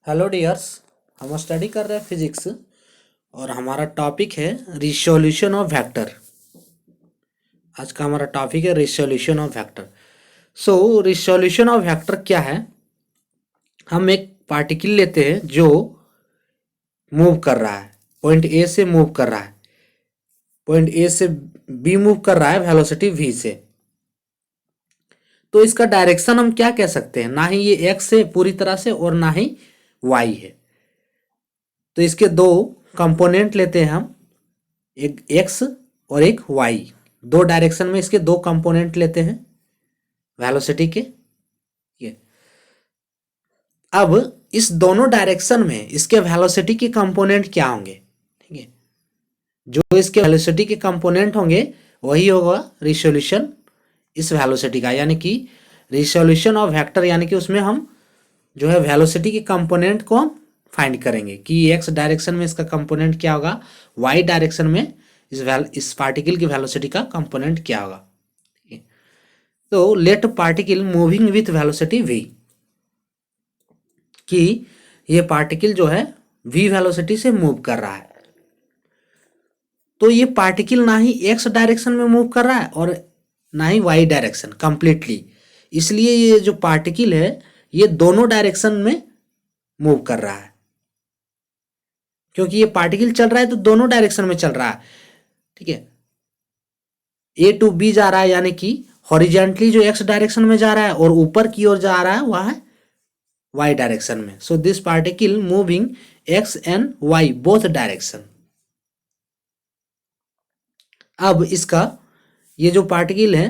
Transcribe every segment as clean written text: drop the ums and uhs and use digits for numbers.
Hello dears. हम study कर रहे हैं फिजिक्स और हमारा टॉपिक है रिसोल्यूशन ऑफ वेक्टर। आज का हमारा टॉपिक है resolution of vector. So resolution of vector क्या है? हम एक पार्टिकल लेते हैं जो मूव कर रहा है, पॉइंट ए से मूव कर रहा है, पॉइंट ए से बी मूव कर रहा है वेलोसिटी v से। तो इसका डायरेक्शन हम क्या कह सकते हैं? ना ही ये एक्स है पूरी तरह से और ना ही वाई है। तो इसके दो कंपोनेंट लेते हैं हम, एक एक्स और एक वाई। दो डायरेक्शन में इसके दो कंपोनेंट लेते हैं वेलोसिटी के। ये अब इस दोनों डायरेक्शन में इसके वेलोसिटी के कंपोनेंट क्या होंगे? ठीक है, जो इसके वेलोसिटी के कंपोनेंट होंगे वही होगा रिसोल्यूशन इस वेलोसिटी का, यानी कि रिसोल्यूशन ऑफ वेक्टर, यानी कि उसमें हम जो है वेलोसिटी के कंपोनेंट को हम फाइंड करेंगे कि एक्स डायरेक्शन में इसका कंपोनेंट क्या होगा, वाई डायरेक्शन में इस पार्टिकल की वेलोसिटी का कंपोनेंट क्या होगा। तो let particle moving with velocity v, कि ये पार्टिकल जो है v वेलोसिटी से मूव कर रहा है। तो ये पार्टिकल ना ही x डायरेक्शन में मूव कर रहा है और ना ही y डायरेक्शन कंप्लीटली, इसलिए ये जो पार्टिकल है ये दोनों डायरेक्शन में मूव कर रहा है। क्योंकि ये पार्टिकल चल रहा है तो दोनों डायरेक्शन में चल रहा है। ठीक है, ए टू बी जा रहा है, यानी कि हॉरिजेंटली जो एक्स डायरेक्शन में जा रहा है और ऊपर की ओर जा रहा है वह है वाई डायरेक्शन में। So this particle moving x and y both direction. अब इसका ये जो पार्टिकल है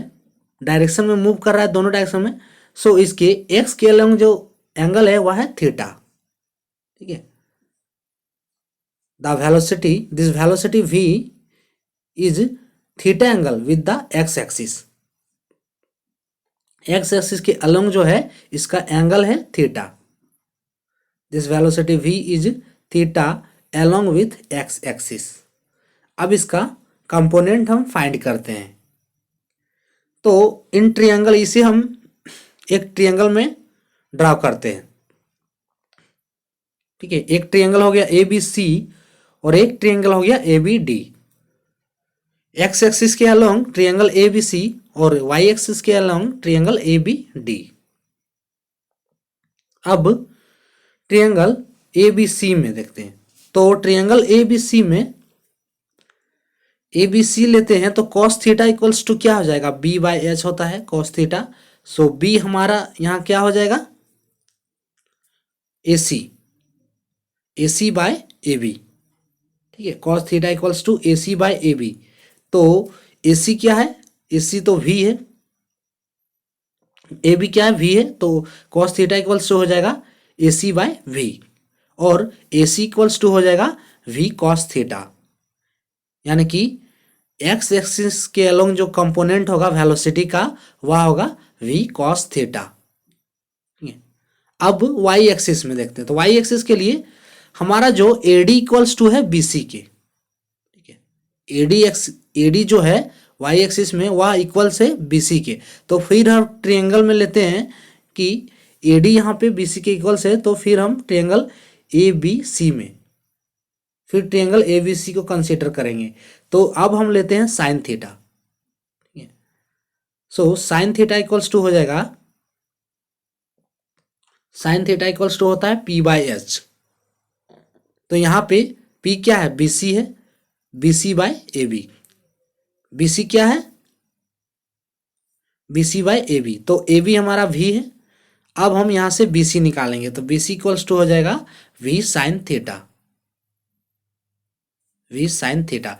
डायरेक्शन में मूव कर रहा है दोनों डायरेक्शन में। सो इसके एक्स के अलॉन्ग जो एंगल है वह है थीटा। ठीक है, the velocity, this velocity v is theta angle with the x axis. X axis के अलोंग जो है इसका एंगल है theta. This velocity v is theta along with x axis. अब इसका कंपोनेंट हम फाइंड करते हैं। तो इन ट्रायंगल, इसे हम एक ट्रायंगल में ड्रा करते हैं। ठीक है, एक ट्रायंगल हो गया ए बी सी और एक ट्रायंगल हो गया A B D. X axis के along triangle A B C और वाई एक्सिस के along triangle A B D. अब ट्रायंगल ए बी सी में देखते हैं। तो ट्रायंगल ए बी सी में ए बी सी लेते हैं तो कॉस थीटा इक्वल्स टू क्या हो जाएगा, बी बाई एच होता है कॉस थीटा। सो बी हमारा यहाँ क्या हो जाएगा, ए सी बाय ए बी। ठीक है, cos theta equals to A C by A B. तो ए सी क्या है, ए सी तो v है, ए बी क्या है, v है। तो कॉस थीटा इक्वल्स टू हो जाएगा ए सी बाय वी, और ए सी इक्वल्स टू हो जाएगा v कॉस थीटा। यानी कि एक्स एक्सिस के अलोंग जो कंपोनेंट होगा वेलोसिटी का वह होगा v कॉस थीटा। अब y एक्सिस में देखते हैं। तो y एक्सिस के लिए हमारा जो AD इक्वल्स टू है BC के। ठीक है, AD जो है y एक्सिस में वह इक्वल्स है BC के। तो फिर हम ट्रायंगल में लेते हैं कि AD यहाँ पे BC के इक्वल्स है, तो फिर हम ट्रायंगल ABC में फिर ट्रायंगल ABC को कंसीडर करेंगे। तो अब हम लेते हैं साइन थीटा। ठीक है, so sine theta equals to हो जाएगा, साइन थीटा इक्वल्स टू होता है P बाई एच। तो यहाँ पे P क्या है, BC है, BC बाय AB। BC क्या है, BC बाय AB। तो AB हमारा V है। अब हम यहाँ से BC निकालेंगे तो BC इक्वल्स टू हो जाएगा V sine theta, V sine theta.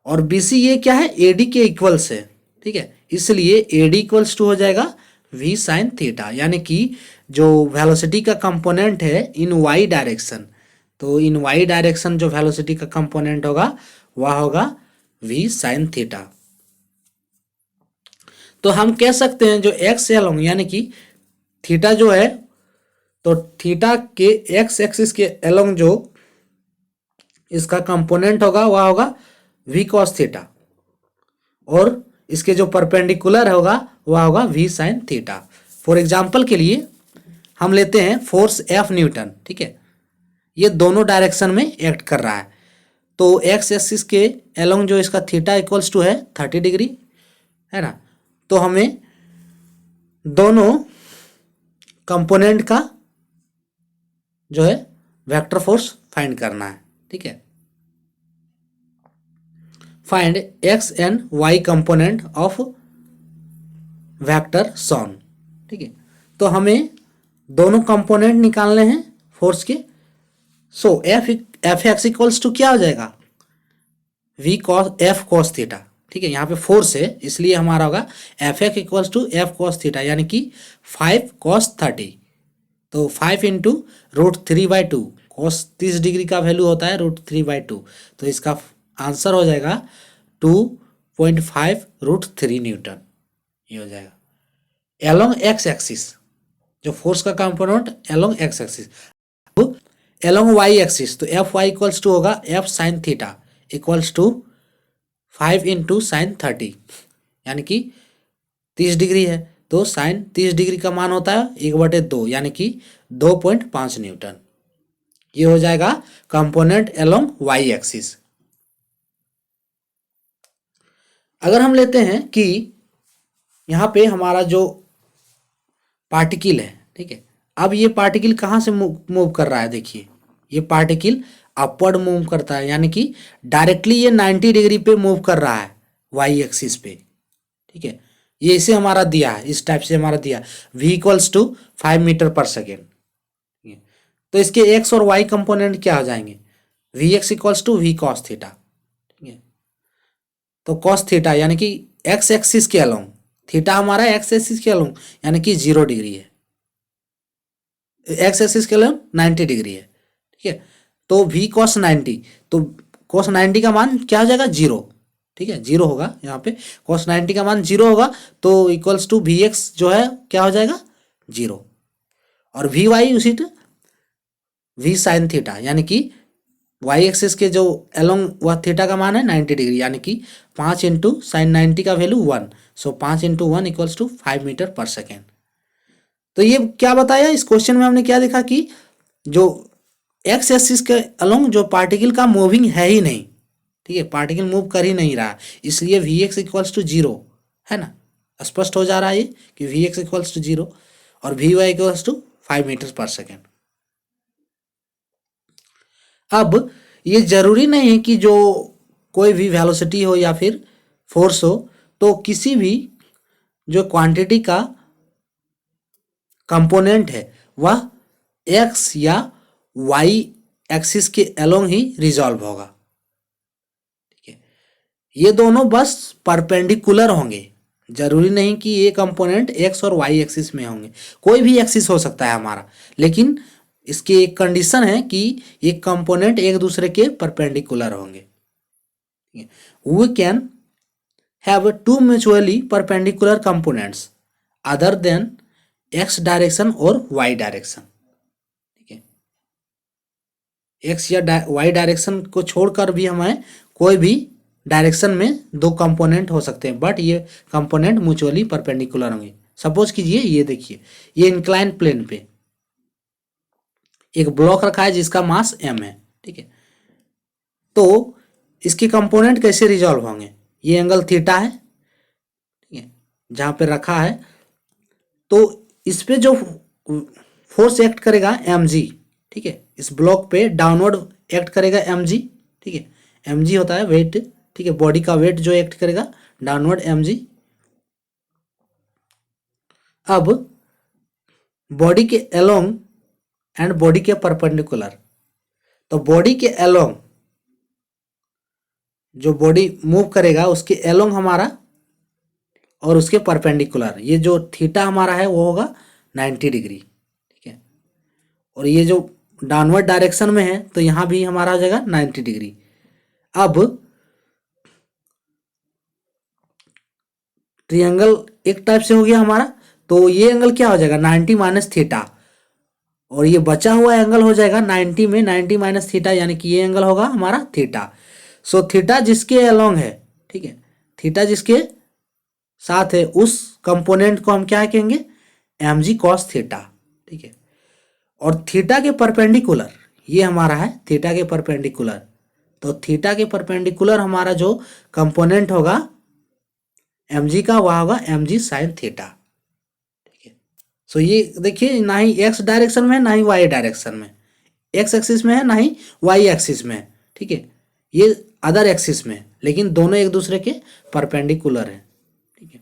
और BC ये क्या है, AD के इक्वल्स है। ठीक है, इसलिए AD इक्वल्स टू हो जाएगा V साइन थीटा। यानी कि जो वेलोसिटी का कंपोनेंट है इन y डायरेक्शन, तो इन y डायरेक्शन जो वेलोसिटी का कंपोनेंट होगा वह होगा v साइन थीटा। तो हम कह सकते हैं जो x एलोंग, यानी कि थीटा जो है, तो थीटा के x एक्सिस के एलोंग जो इसका कंपोनेंट होगा वह होगा v कॉस थीटा, और इसके जो परपेंडिकुलर होगा वह होगा v sine theta. For example के लिए हम लेते हैं फोर्स F न्यूटन, ठीक है। ये दोनों डायरेक्शन में एक्ट कर रहा है। तो एक्स एक्सिस के अलोंग जो इसका थीटा इक्वल्स टू है 30 डिग्री, है ना। तो हमें दोनों कंपोनेंट का जो है वेक्टर फोर्स फाइंड करना है, ठीक है। Find x and y component of vector shown, ठीक है। तो हमें दोनों कंपोनेंट निकालने हैं फोर्स के। So F x equals to क्या हो जाएगा, v cos F cos theta, ठीक है। यहाँ पे फोर्स है इसलिए हमारा होगा F x equals to F cos theta, यानी कि 5 cos 30। तो 5 इंटू √3/2, कॉस 30 डिग्री का वैल्यू होता है √3/2, तो इसका आंसर हो जाएगा 2.5 √3 न्यूटन, ये हो जाएगा। एलोंग एक्स एक्सिस, जो फोर्स का component along x axis. Along y axis, तो एफ वाई इक्वल्स टू होगा F sine theta equals to 5 into sine 30, यानी कि 30 डिग्री है, तो साइन 30 डिग्री का मान होता है 1/2, यानी कि 2.5 न्यूटन। ये हो जाएगा कंपोनेंट एलोंग वाई एक्सिस। अगर हम लेते हैं कि यहाँ पे हमारा जो पार्टिकल है, ठीक है। अब ये पार्टिकल कहाँ से मूव कर रहा है, देखिए ये पार्टिकल अपवर्ड मूव करता है, यानी कि डायरेक्टली ये 90 डिग्री पे मूव कर रहा है वाई एक्सिस पे, ठीक है। ये इसे हमारा दिया है, इस टाइप से हमारा दिया v इक्वल्स टू 5 मीटर पर सेकेंड। तो इसके एक्स और वाई कंपोनेंट क्या हो जाएंगे, v x equals to v cos theta, ठीक है। तो कॉस थीटा यानी कि एक्स एक्सिस के अलोंग, थीटा हमारा एक्स एक्सिस के अलोंग यानी कि 0 डिग्री है, एक्स एक्सिस के अलोंग 90 डिग्री है, ठीक है। तो v cos 90, तो cos 90 का मान क्या हो जाएगा 0, ठीक है, 0 होगा यहाँ पे। cos 90 का मान 0 होगा तो इक्वल्स टू वी एक्स जो है क्या हो जाएगा 0, और वी वाई उसी वी साइन थीटा, यानी कि वाई एक्सिस के जो एलोंग वह थीटा का मान है 90 डिग्री, यानी कि 5 इंटू साइन 90 का value 1, so 5 into 1 equals to 5 metre पर सेकेंड। तो ये क्या बताया इस क्वेश्चन में, हमने क्या देखा कि जो एक्स एक्सिस के अलोंग जो पार्टिकल का मूविंग है ही नहीं, ठीक है, पार्टिकल मूव कर ही नहीं रहा, इसलिए वी एक्स इक्वल्स टू 0, है ना। स्पष्ट हो जा रहा है ये कि वी एक्स इक्वल्स टू 0 और v y equals to 5 metre पर सेकेंड। अब ये जरूरी नहीं है कि जो कोई भी वेलोसिटी हो या फिर फोर्स हो, तो किसी भी जो क्वांटिटी का कंपोनेंट है वह एक्स या वाई एक्सिस के अलोंग ही रिजॉल्व होगा, ठीक है। ये दोनों बस परपेंडिकुलर होंगे, जरूरी नहीं कि ये कंपोनेंट एक्स और वाई एक्सिस में होंगे, कोई भी एक्सिस हो सकता है हमारा, लेकिन इसकी एक कंडीशन है कि ये कंपोनेंट एक दूसरे के परपेंडिकुलर होंगे। We can have two mutually perpendicular components other than x direction और वाई डायरेक्शन, ठीक है। एक्स या वाई डायरेक्शन को छोड़कर भी हमें कोई भी डायरेक्शन में दो कंपोनेंट हो सकते हैं, बट ये कंपोनेंट म्यूचुअली परपेंडिकुलर होंगे। सपोज कीजिए ये देखिए, ये इंक्लाइन प्लेन पे एक ब्लॉक रखा है जिसका मास m है, ठीक है। तो इसके कंपोनेंट कैसे रिजॉल्व होंगे, ये एंगल थीटा है, ठीक है, जहां पे रखा है। तो इस पे जो फोर्स एक्ट करेगा mg, ठीक है, इस ब्लॉक पे डाउनवर्ड एक्ट करेगा mg, ठीक है, mg होता है वेट, ठीक है, बॉडी का वेट जो एक्ट करेगा डाउनवर्ड mg। अब बॉडी के अलोंग एंड बॉडी के परपेंडिकुलर, तो बॉडी के अलोंग जो बॉडी मूव करेगा उसके अलोंग हमारा और उसके परपेंडिकुलर ये जो थीटा हमारा है वो होगा 90 डिग्री, ठीक है। और ये जो डाउनवर्ड डायरेक्शन में है तो यहाँ भी हमारा हो जाएगा 90 डिग्री। अब ट्रायंगल एक टाइप से हो गया हमारा, तो ये एंगल क्या हो जाएगा 90 माइनस थीटा, और ये बचा हुआ एंगल हो जाएगा 90 में 90 माइनस थीटा, यानी कि ये एंगल होगा हमारा थीटा। सो थीटा जिसके अलोंग है, ठीक है, थीटा जिसके साथ है उस कंपोनेंट को हम क्या कहेंगे mg cos थीटा, ठीक है। और थीटा के परपेंडिकुलर, ये हमारा है थीटा के परपेंडिकुलर, तो थीटा के परपेंडिकुलर हमारा जो कंपोनेंट होगा mg का वह होगा mg साइन थीटा। ठीक है, सो ये देखिए ना ही x डायरेक्शन में है ना ही y डायरेक्शन में, x एक्सिस में है ना ही y एक्सिस में है। ठीक है, ये अदर एक्सिस में है, लेकिन दोनों एक दूसरे के परपेंडिकुलर है। ठीक है,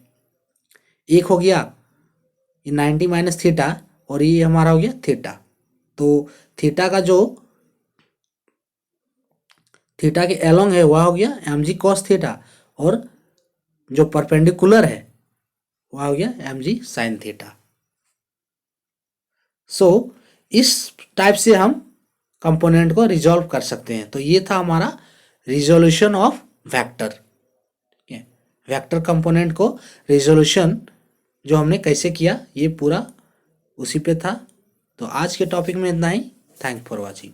एक हो गया ये 90 माइनस थीटा और ये हमारा हो गया थीटा। तो थीटा का जो थीटा के एलोंग है वह हो गया mg cos थीटा और जो परपेंडिकुलर है वह हो गया mg साइन थीटा। सो इस टाइप से हम कंपोनेंट को रिजॉल्व कर सकते हैं। तो ये था हमारा रिजोल्यूशन ऑफ वेक्टर। ठीक है, वेक्टर कंपोनेंट को रिजोल्यूशन जो हमने कैसे किया ये पूरा उसी पे था। तो आज के टॉपिक में इतना ही। Thank for watching.